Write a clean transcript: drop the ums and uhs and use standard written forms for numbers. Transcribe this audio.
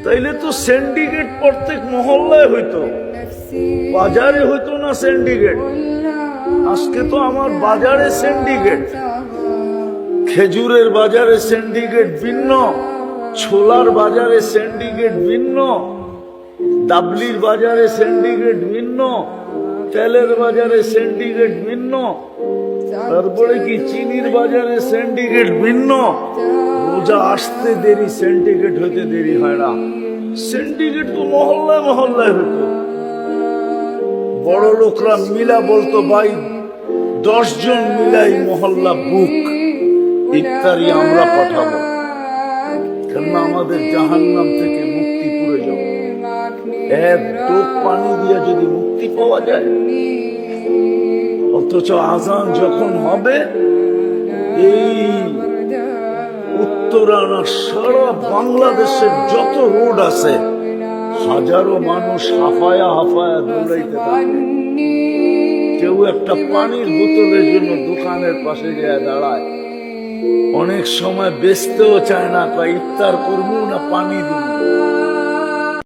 তাইলে তো সিন্ডিকেট প্রত্যেক মহল্লায় হইতো, বাজারে হইতো না সিন্ডিকেট। আজকে তো আমার বাজারে সিন্ডিকেট, খেজুরের বাজারে সিন্ডিকেট ভিন্ন, ছোলার বাজারে সিন্ডিকেট ভিন্ন, ডাবলির বাজারে সিন্ডিকেট ভিন্ন, তেলের বাজারে সিন্ডিকেট ভিন্ন, তারপরে কি চিনির বাজারে সিন্ডিকেট ভিন্ন। রোজা আসতে দেরি, সিন্ডিকেট হইতে দেরি হয় না। সিন্ডিকেট তো মহল্লায় মহল্লায় হইতো। বড় লোকরা মিলা বলতো, ভাই 10 জন মিলাই মহল্লা বুক, ইফতারি আমরা পাঠাবো, কেননা আমাদের জাহান্নাম থেকে মুক্তি পুরে যাব। এক টোপ পানি দিয়ে যদি মুক্তি পাওয়া যায়, অথচ আজান যখন হবে এই উত্তরানা সারা বাংলাদেশের যত রোড আছে, হাজারো মানুষ হাফায়া হাফায়া দৌড়াইতে থাকে। কেউ একটা পানির বোতলের জন্য দোকানের পাশে গিয়ে দাঁড়ায়, অনেক সময় বেচতেও চায় না, ইফতার করবো না পানি দিব।